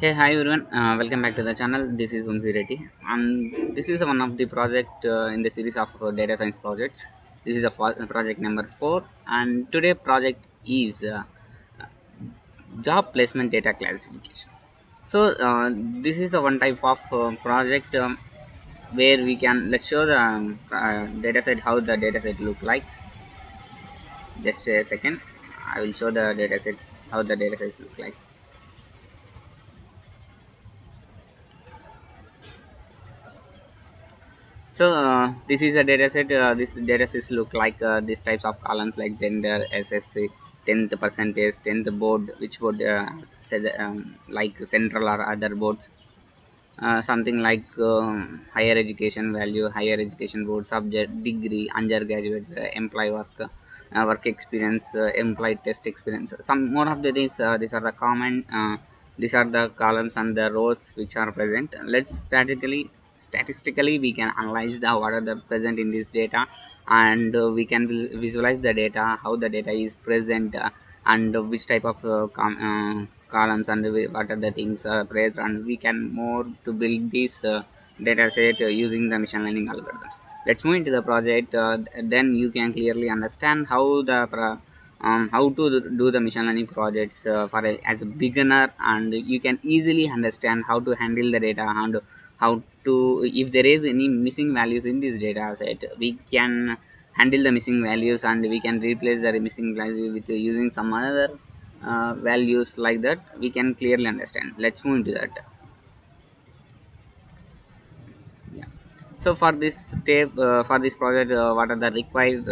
Hey, hi everyone. Welcome back to the channel. This is Umzi Reddy, and this is one of the project in the series of data science projects. This is a project number 4, and today project is job placement data classifications. This is the one type of project where we can let's show the data set how the data set look like. Just a second, I will show the data set how the data sets look like. This is a data set. This data sets look like these types of columns like gender, SSC, 10th percentage, 10th board, which board like central or other boards. Something like higher education value, higher education board, subject, degree, undergraduate, employee work, work experience, employee test experience. Some more of the things. These are the common. These are the columns and the rows which are present. Let's statistically we can analyze the what are the present in this data, and we can visualize the data, how the data is present, and which type of columns and what are the things present, and we can more to build this data set using the machine learning algorithms. Let's move into the project. Then you can clearly understand how to do the machine learning projects as a beginner, and you can easily understand how to handle the data and how to, if there is any missing values in this data set, we can handle the missing values and we can replace the missing value with using some other values. Like that we can clearly understand. Let's move into that. Yeah. So for this step, for this project, what are the required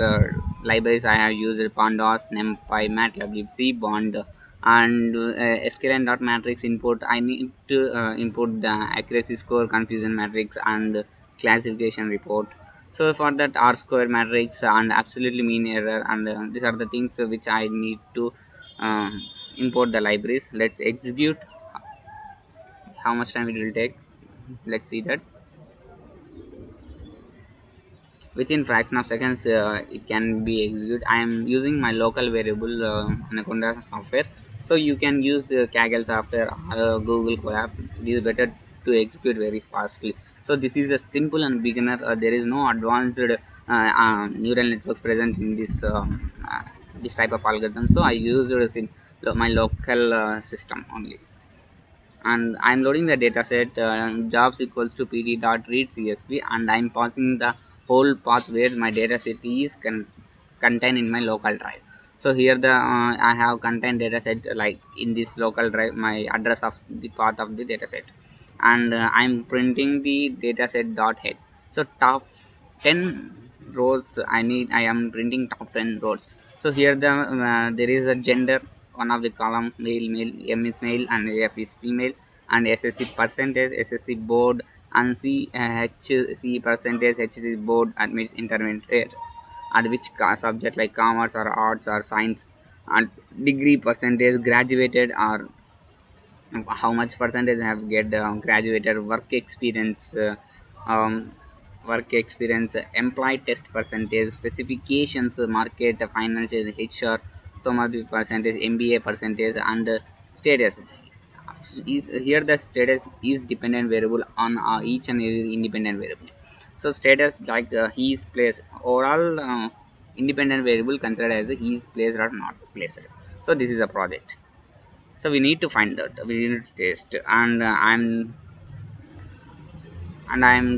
libraries I have used? Pandas, NumPy, MATLAB, libc, bond, and sklearn dot matrix input. I need to input the accuracy score, confusion matrix, and classification report. So for that, r square matrix and absolutely mean error, and these are the things which I need to import the libraries. Let's execute. How much time it will take? Let's see that. Within fraction of seconds it can be executed. I am using my local variable anaconda software, so you can use kaggle software or google colab. It is better to execute very fastly. So this is a simple and beginner. There is no advanced neural networks present in this type of algorithm, so I used my local system only. And I'm loading the dataset. Jobs equals to pd dot read csv, and I'm passing the whole path where my dataset is contained in my local drive. So here the I have contained dataset like in this local drive, my address of the part of the dataset, and I'm printing the dataset dot head. So top 10 rows I am printing top 10 rows. So here there is a gender. One of the column male, m is male and f is female, and ssc percentage, ssc board, and hc percentage, hc board admits intermediate, and which subject like commerce or arts or science, and degree percentage, graduated or how much percentage have get graduated, um, work experience, employee test percentage, specifications, market, financial, hr, some of the percentage, mba percentage, and status is here. The status is dependent variable on each and every independent variables. So status like he is placed, overall independent variable considered as he is placed or not placed. So this is a project. So we need to find that, we need to test, and I'm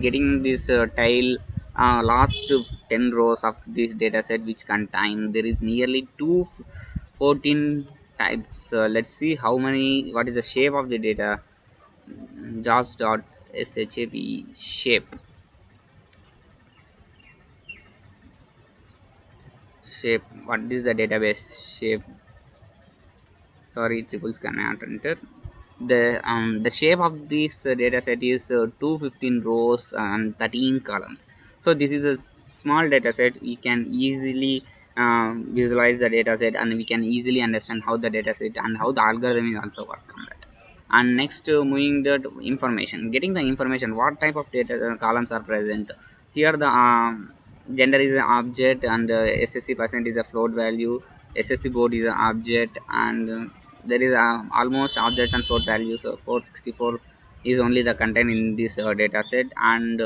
getting this tile last 10 rows of this data set which contain, there is nearly 214 types. Let's see how many, what is the shape of the data. Jobs dot shap shape, what is the database shape? Sorry, triples cannot enter. The shape of this data set is 215 rows and 13 columns. So this is a small data set. We can easily visualize the data set, and we can easily understand how the data set and how the algorithm is also work on that. And next, moving the information, getting the information, what type of data columns are present here. The gender is an object, and ssc percent is a float value, ssc board is an object, and there is almost objects and float values. 464 is only the content in this data set, and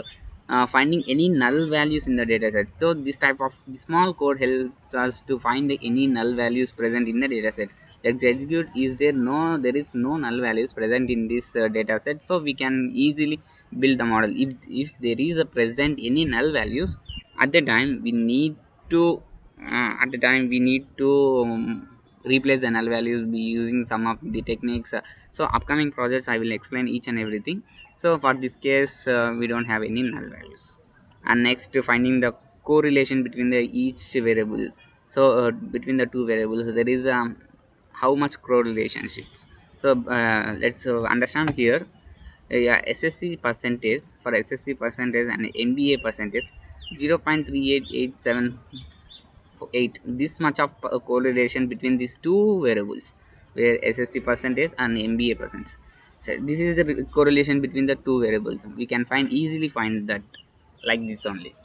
finding any null values in the data set. So this type of small code helps us to find any null values present in the data set. Let's execute. There is no null values present in this data set, so we can easily build the model. If there is a present any null values, at the time we need to replace the null values by using some of the techniques. So upcoming projects I will explain each and everything. So for this case, we don't have any null values. And next, finding the correlation between the each variable. So between the two variables there is how much correlationship. So let's understand here. Yeah, SSC percentage, for SSC percentage and MBA percentage, 0.38878, this much of correlation between these two variables, where SSC percentage and MBA percentage. So this is the correlation between the two variables. We can easily find that like this only.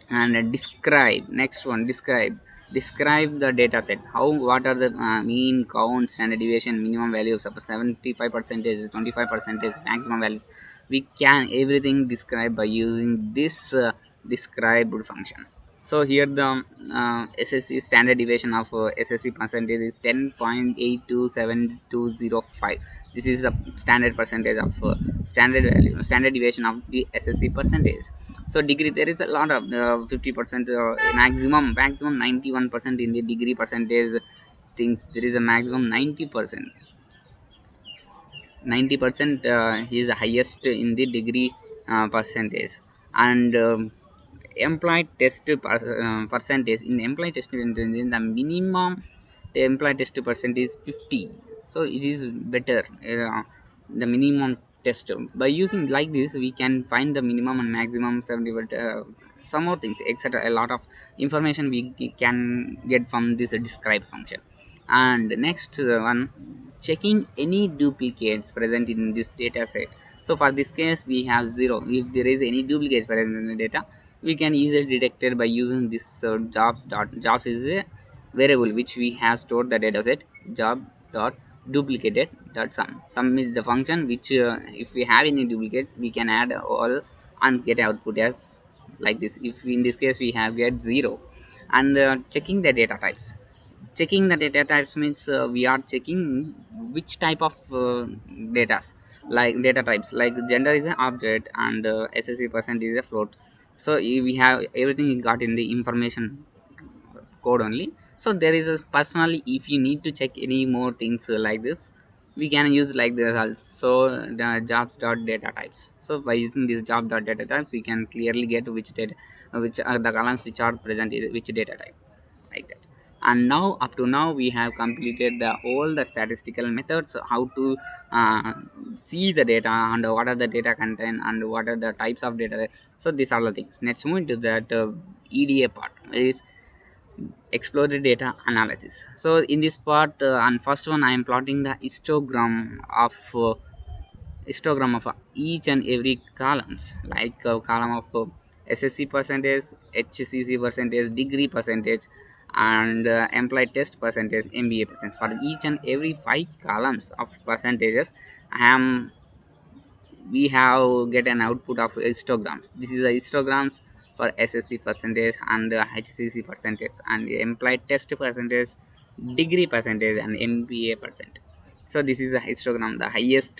And describe, next one, describe the data set. How, what are the mean, count, standard deviation, minimum values of 75 percentage, 25 percentage, maximum values. We can everything describe by using this described function. So here the SSC standard deviation of SSC percentage is 10.827205. This is the standard percentage of standard deviation of the SSC percentage. So degree, there is a lot of 50%, maximum 91% in the degree percentage things. There is a maximum 90%. 90% is the highest in the degree percentage. And employee test percentage, in employee test percentage, the minimum the employee test percentage is 50. So it is better, the minimum test. By using like this we can find the minimum and maximum 70, but some more things, etc. A lot of information we can get from this describe function. And next one, checking any duplicates present in this data set. So for this case we have 0. If there is any duplicates present in the data, we can easily detect it by using this jobs is a variable which we have stored the data set. Job dot duplicated dot sum is the function which if we have any duplicates we can add all and get output as like this. If in this case we have get 0. And checking the data types. Checking the data types means we are checking which type of data, like data types, like gender is an object and SSC percent is a float. So we have everything got in the information code only. So there is a personally, if you need to check any more things like this, we can use like this also, the jobs dot data types. So by using this job dot data types we can clearly get which data, which are the columns which are present in which data type, like that. And now up to now we have completed the all the statistical methods, how to uh, see the data and what are the data content and what are the types of data. So these are the things. Let's move into that EDA part, is explore the data analysis. So in this part, on first one I am plotting the histogram of each and every columns, like column of SSC percentage, HCC percentage, degree percentage, and employee test percentage, MBA percent. For each and every 5 columns of percentages, I am we have get an output of histograms. This is a histograms for SSC percentage and HCC percentage and employee test percentage, degree percentage, and MBA percent. So this is a histogram. The highest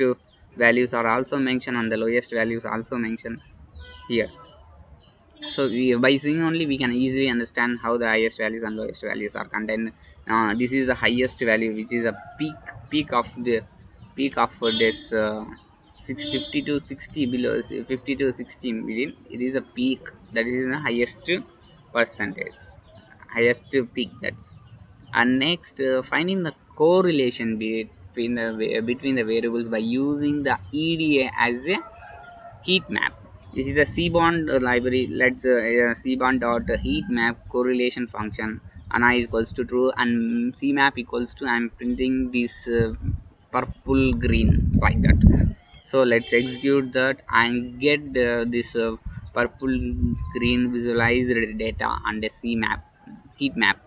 values are also mentioned and the lowest values also mentioned here. So by seeing only we can easily understand how the highest values and lowest values are contained. This is the highest value, which is a peak of this 650 to 60, below 50 to 60 million. It is a peak, that is the highest percentage, highest peak. That's. And next, finding the correlation between the variables by using the EDA as a heat map. This is the cbond library. Let's cbond dot heat map correlation function. Ana equals to true and cmap equals to, I'm printing this purple green, like that. So let's execute that and get this purple green visualized data and a cmap heat map.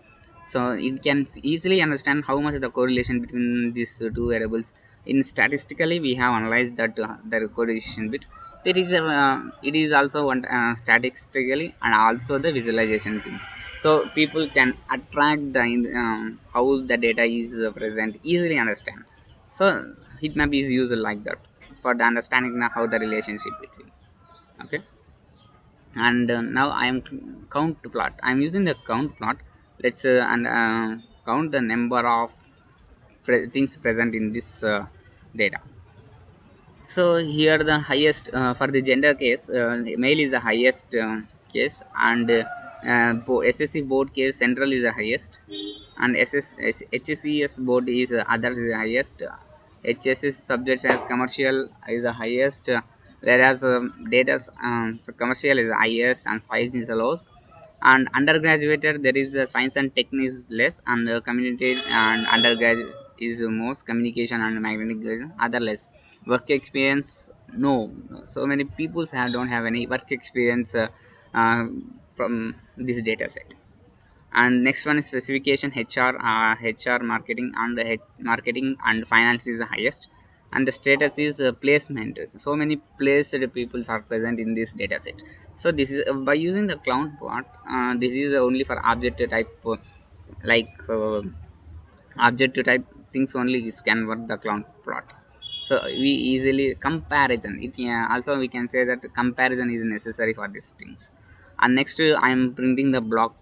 So it can easily understand how much the correlation between these two variables. In statistically we have analyzed that the correlation bit. It is also one statistically and also the visualization thing. So people can attract the how the data is present, easily understand. So heat map is used like that for the understanding how the relationship between. Okay. And now I am count plot. I am using the count plot. Let's and count the number of things present in this data. So here the highest for the gender case, male is the highest case, and SSC board case central is the highest, and HSCS board is others is the highest. HSS subjects as commercial is the highest, whereas data commercial is the highest and science is the lowest. And undergraduate there is science and tech is less, and community and undergraduate is most, communication and magnetic other less. Work experience, no, so many people don't have any work experience uh, from this data set. And next one is specification. HR marketing and marketing and finance is the highest, and the status is placement. So many placed people are present in this data set. So this is by using the cloud plot. This is only for object type, like object type things only can work the cloud plot. So we easily comparison it, yeah, also we can say that comparison is necessary for these things. And next I am printing the block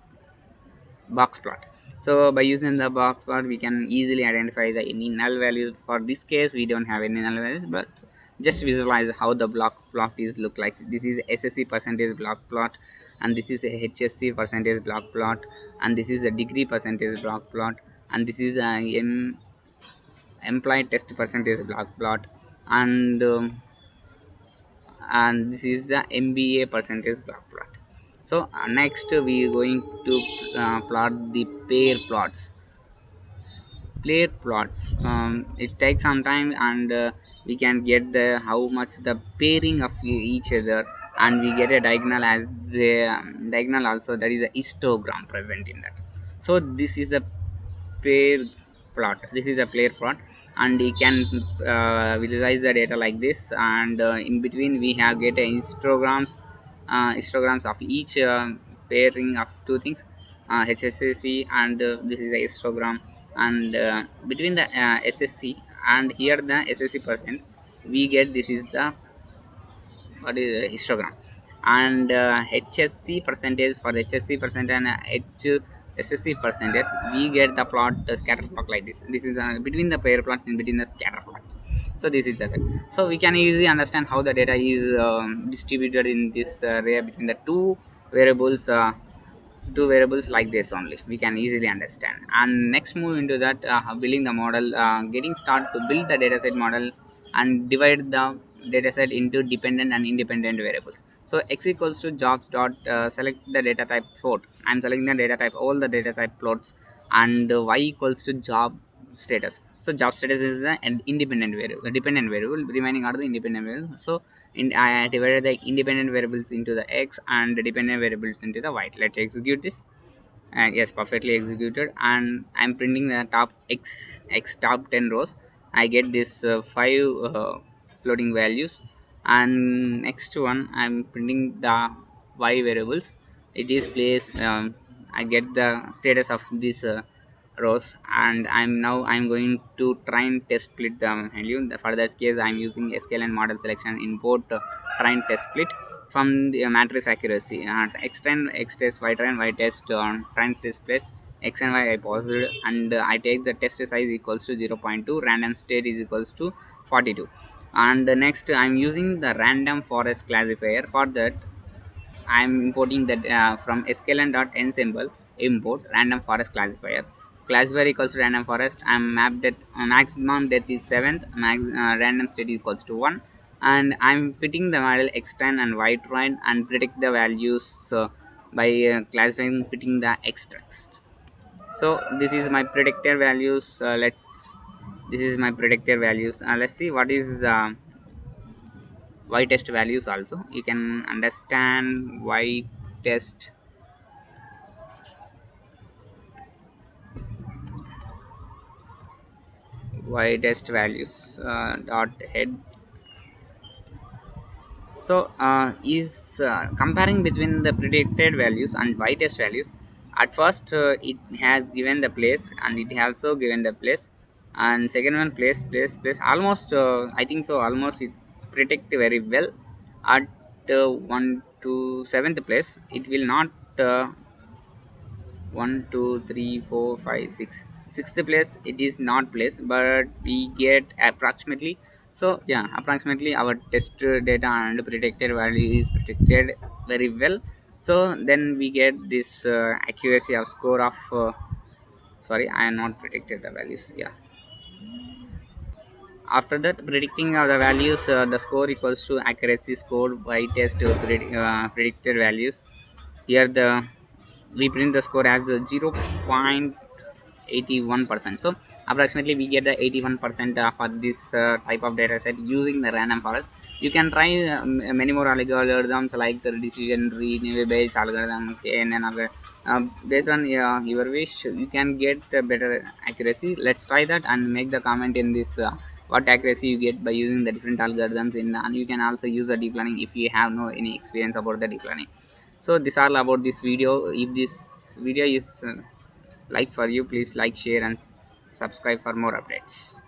box plot. So by using the box plot we can easily identify the any null values. For this case we don't have any null values, but just visualize how the block plot is look like. This is SSC percentage block plot, and this is a HSC percentage block plot, and this is a degree percentage block plot, and this is a employee test percentage block plot, and this is the MBA percentage block plot. So next we are going to plot the pair plots. Player plots, it takes some time, and we can get the how much the pairing of each other, and we get a diagonal as the diagonal also, there is a histogram present in that. So this is a pair plot, this is a player plot, and we can visualize the data like this. And in between we have get a histograms of each pairing of two things, HSC, and this is a histogram. And between the SSC and here the SSC percent, we get this is the what is histogram. And HSC percentage, for HSC percent and HSC percentage, we get the plot scatter plot like this. This is between the pair plots, in between the scatter plots. So this is the set. So we can easily understand how the data is distributed in this array between the two variables like this only we can easily understand. And next move into that building the model, getting start to build the dataset model and divide the dataset into dependent and independent variables. So x equals to jobs dot select the data type float. I'm selecting the data type, all the data type floats. And y equals to job status. So job status is the independent variable, the dependent variable, remaining are the independent variables. So I divided the independent variables into the x and the dependent variables into the y. Let's execute this. And yes, perfectly executed. And I'm printing the top x top 10 rows. I get this five floating values. And next one I'm printing the y variables. It is placed, I get the status of this rows. And I'm going to try and test split the value. For that case I'm using sklearn model selection import try and test split from the matrix accuracy, x train x test, y train y test, try and test split x and y I paused, and I take the test size equals to 0.2, random state is equals to 42. And next I'm using the random forest classifier. For that I'm importing that from sklearn.ensemble import random forest classifier. Classifier equals to random forest. I'm mapped at maximum depth is 7th, random state equals to 1. And I'm fitting the model x train and y train and predict the values by classifying fitting the x text. So this is my predictor values. Let's This is my predictor values. Let's see what is y test values. Also you can understand y test y test values dot head. So is comparing between the predicted values and y test values. At first it has given the place and it has also given the place, and second one place almost I think so almost it predict very well. At 1 to 7th place it will not uh, 1 2 3 4 5 6 sixth place it is not place, but we get approximately. So yeah, approximately our test data and predicted value is predicted very well. So then we get this accuracy of score of sorry, I am not predicted the values. Yeah, after that predicting the values, the score equals to accuracy scored by test predicted values. Here the we print the score as 0.81%. So approximately we get the 81% for this type of data set using the random forest. You can try many more algorithms like the decision tree, naive bayes algorithm, knn based on your wish you can get better accuracy. Let's try that and make the comment in this what accuracy you get by using the different algorithms in, and you can also use the deep learning if you have no any experience about the deep learning. So this all about this video. If this video is like for you, please like, share and subscribe for more updates.